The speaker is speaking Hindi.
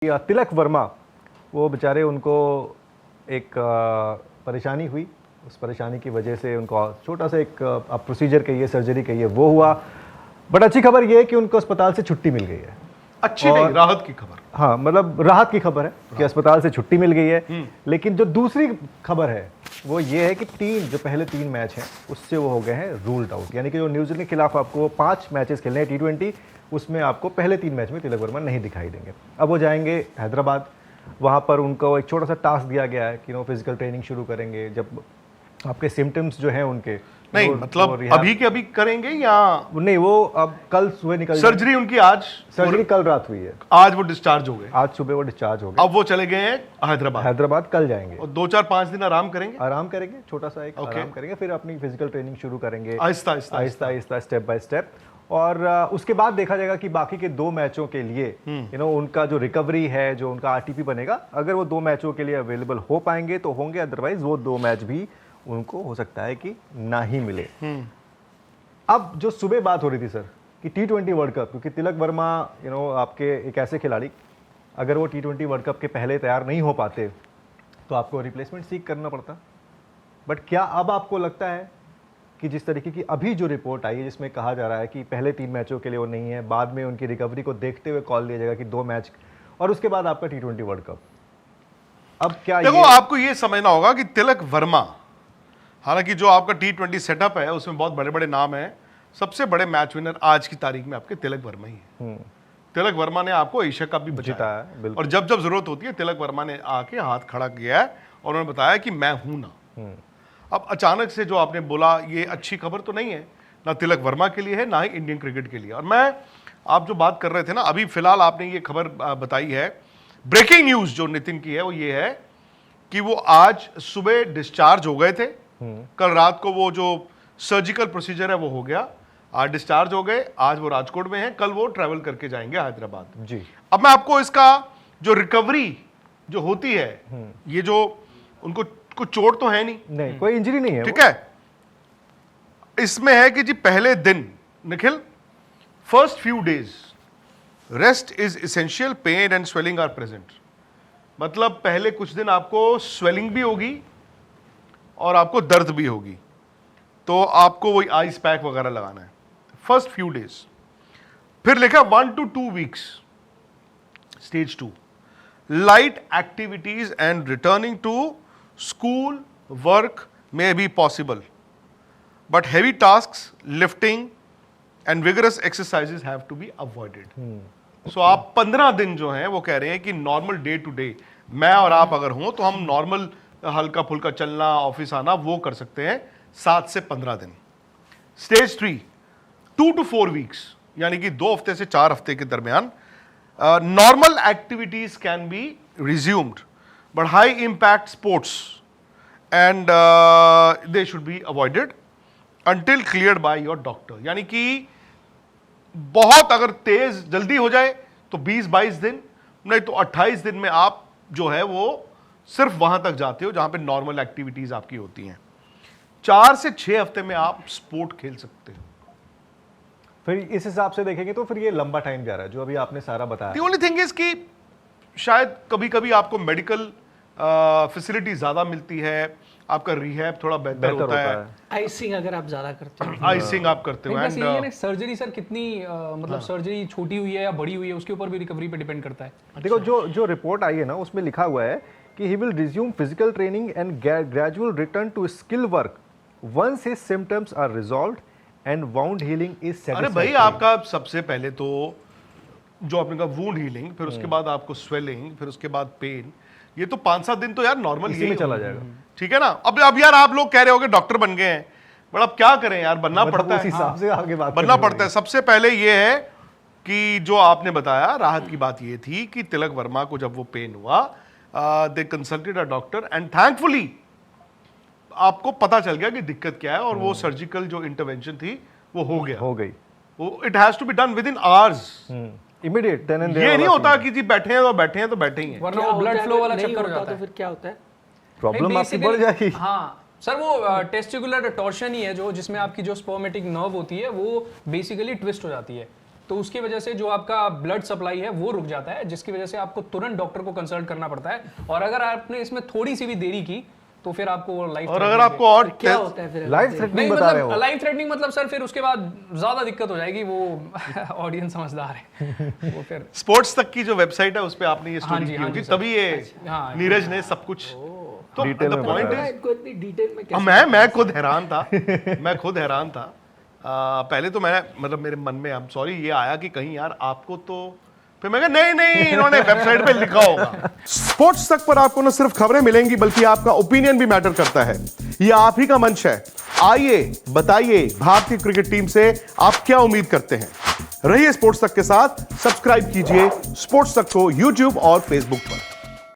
तिलक वर्मा, वो बेचारे उनको एक परेशानी हुई, उस परेशानी की वजह से उनको छोटा सा एक आप प्रोसीजर कहिए, सर्जरी कहिए, वो हुआ। बट अच्छी खबर ये है कि उनको अस्पताल से छुट्टी मिल गई है। अच्छी नहीं, राहत की खबर। हाँ, मतलब राहत की खबर है कि अस्पताल से छुट्टी मिल गई है। लेकिन जो दूसरी खबर है वो ये है कि जो पहले 3 मैच हैं उससे वो हो गए हैं रूल्ड आउट। यानी कि जो न्यूजीलैंड के खिलाफ आपको 5 मैचेस खेलने हैं T20, उसमें आपको पहले 3 मैच में तिलक वर्मा नहीं दिखाई देंगे। अब वो जाएंगे हैदराबाद, वहाँ पर उनको एक छोटा सा टास्क दिया गया है कि फिजिकल ट्रेनिंग शुरू करेंगे। जब आपके सिम्टम्स जो हैं उनके नहीं, मतलब अभी के अभी करेंगे या नहीं, वो अब कल सुबह निकल सर्जरी उनकी आज, सर्जरी कल रात हुई है, आज वो डिस्चार्ज हो गए, आज सुबह वो डिस्चार्ज हो गए। अब वो चले गए हैं हैदराबाद कल जाएंगे और 2-4-5 दिन आराम करेंगे, छोटा सा एक आराम करेंगे, फिर अपनी फिजिकल ट्रेनिंग शुरू करेंगे Aahista Aahista, step by step. और उसके बाद देखा जाएगा कि बाकी के 2 मैचों के लिए उनका जो रिकवरी है, जो उनका आरटीपी बनेगा, अगर वो 2 मैचों के लिए अवेलेबल हो पाएंगे तो होंगे, अदरवाइज वो 2 मैच भी उनको हो सकता है कि ना ही मिले। अब जो सुबह बात हो रही थी सर कि T20 वर्ल्ड कप, क्योंकि तिलक वर्मा आपके एक ऐसे खिलाड़ी, अगर वो T20 वर्ल्ड कप के पहले तैयार नहीं हो पाते तो आपको रिप्लेसमेंट सीख करना पड़ता। बट क्या अब आपको लगता है कि जिस तरीके की अभी जो रिपोर्ट आई है जिसमें कहा जा रहा है कि पहले 3 मैचों के लिए वो नहीं है, बाद में उनकी रिकवरी को देखते हुए कॉल लिया जाएगा कि 2 मैच और उसके बाद आपका T20 वर्ल्ड कप, अब क्या देखो आपको ये समझना होगा कि तिलक वर्मा, हालांकि जो आपका T20 सेटअप है उसमें बहुत बड़े बड़े नाम हैं, सबसे बड़े मैच विनर आज की तारीख में आपके तिलक वर्मा ही है। तिलक वर्मा ने आपको एशिया कप भी जिताया है, और जब जब जरूरत होती है तिलक वर्मा ने आके हाथ खड़ा किया है और उन्होंने बताया कि मैं हूं ना। अब अचानक से जो आपने बोला, ये अच्छी खबर तो नहीं है, ना तिलक वर्मा के लिए है ना ही इंडियन क्रिकेट के लिए। और मैं, आप जो बात कर रहे थे ना, अभी फिलहाल आपने ये खबर बताई है, ब्रेकिंग न्यूज जो नितिन की है वो ये है कि वो आज सुबह डिस्चार्ज हो गए थे, कल रात को वो जो सर्जिकल प्रोसीजर है वो हो गया, आज डिस्चार्ज हो गए, आज वो राजकोट में हैं, कल वो ट्रैवल करके जाएंगे हैदराबाद जी। अब मैं आपको इसका जो रिकवरी जो होती है, ये जो उनको कुछ चोट तो है नहीं, कोई इंजरी नहीं है, ठीक है, इसमें है कि जी पहले दिन Nikhil, first few days rest is essential, pain and swelling are present. मतलब पहले कुछ दिन आपको स्वेलिंग भी होगी और आपको दर्द भी होगी, तो आपको वही आइस पैक वगैरह लगाना है फर्स्ट फ्यू डेज। फिर लिखा 1 to 2 weeks, stage 2, light activities and returning to school work may be possible, but heavy tasks, lifting and vigorous exercises have to be avoided. So आप 15 दिन जो हैं वो कह रहे हैं कि नॉर्मल डे टू डे मैं और आप अगर हों तो हम नॉर्मल हल्का फुल्का चलना, ऑफिस आना, वो कर सकते हैं 7 से 15 दिन। स्टेज 3, 2 to 4 weeks, यानी कि 2 हफ्ते से 4 हफ्ते के दरमियान normal activities can be resumed, but high impact sports and they should be avoided until cleared by your doctor. यानी कि बहुत अगर तेज जल्दी हो जाए तो 20-22 दिन, नहीं तो 28 दिन में आप जो है वो सिर्फ वहां तक जाते हो जहां पे नॉर्मल एक्टिविटीज आपकी होती हैं। 4 से 6 हफ्ते में आप स्पोर्ट खेल सकते हो। फिर इस हिसाब से देखेंगे तो फिर ये लंबा टाइम जा रहा है जो अभी आपने सारा बताया। The only thing is कि शायद कभी कभी आपको मेडिकल फैसिलिटी ज्यादा मिलती है, आपका रिहैब थोड़ा बेहतर होता है, आइसिंग अगर आप ज्यादा करते हो, आइसिंग आप करते हो, एंड सर्जरी सर कितनी मतलब सर्जरी छोटी हुई है या बड़ी हुई है उसके ऊपर भी रिकवरी पे डिपेंड करता है। देखो जो रिपोर्ट आई है ना, उसमें लिखा हुआ है कि he will resume physical training and gradual return to skill work once his symptoms are resolved and wound healing is satisfactory। अरे भाई, आपका सबसे पहले तो जो आपने कहा वुंड हीलिंग, फिर उसके बाद आपको स्वेलिंग, फिर उसके बाद पेन, ये तो 5-7 दिन तो यार नॉर्मल इसी में चला जाएगा, ठीक है ना। अब यार आप लोग कह रहे होगे डॉक्टर बन गए हैं, बट अब क्या करें यार, बनना पड़ता है, उस हिसाब से आगे बात बनना पड़ता है। सबसे पहले ये है कि जो आपने बताया, राहत की बात ये थी कि तिलक वर्मा को जब वो पेन हुआ, they consulted a doctor and thankfully आपको पता चल गया कि दिक्कत क्या है, और वो सर्जिकल जो इंटरवेंशन थी वो हो गई। वो it has to be done within hours, immediate, then and ये नहीं होता कि जी बैठे हैं तो बैठे ही हैं, वरना वो ब्लड फ्लो वाला चक्कर हो जाता है। फिर क्या होता है, प्रॉब्लम आपकी बढ़ जाएगी। हाँ सर, वो टेस्टिकुलर टॉर्शन ही है जो जिसमें आपकी जो स्पर्मेटिक नर्व होती है वो बेसिकली ट्विस्ट हो जाती है, तो उसकी वजह से जो आपका ब्लड सप्लाई है वो रुक जाता है, जिसकी वजह से आपको तुरंत डॉक्टर को कंसल्ट करना पड़ता है। और अगर आपने इसमें थोड़ी सी भी देरी की तो फिर आपको लाइफ, और अगर आपको और क्या होता है फिर? लाइफ थ्रेटनिंग बता रहे हो? लाइफ थ्रेटनिंग मतलब सर फिर उसके बाद ज्यादा दिक्कत हो जाएगी। वो ऑडियंस समझदार है वो फिर स्पोर्ट्स तक की जो वेबसाइट है उस पे आपने ये हाँ स्टोरी जी, की हाँ होगी, जी, सर। तभी ये हाँ, नीरज ने सब कुछ तो Detail द में पॉइंट बताया। इज इनको इतनी डिटेल में कैसे? मैं खुद हैरान था मैं खुद हैरान था। पहले तो मैं मतलब मेरे मन में आई एम सॉरी ये आया कि कहीं यार आपको तो, फिर मैं कहा नहीं इन्होंने वेबसाइट पे लिखा होगा। स्पोर्ट्स तक पर आपको न सिर्फ खबरें मिलेंगी बल्कि आपका ओपिनियन भी मैटर करता है। ये आप ही का मंच है, आइए बताइए भारतीय क्रिकेट टीम से आप क्या उम्मीद करते हैं। रहिए स्पोर्ट्स तक के साथ, सब्सक्राइब कीजिए स्पोर्ट्स तक को यूट्यूब और फेसबुक पर।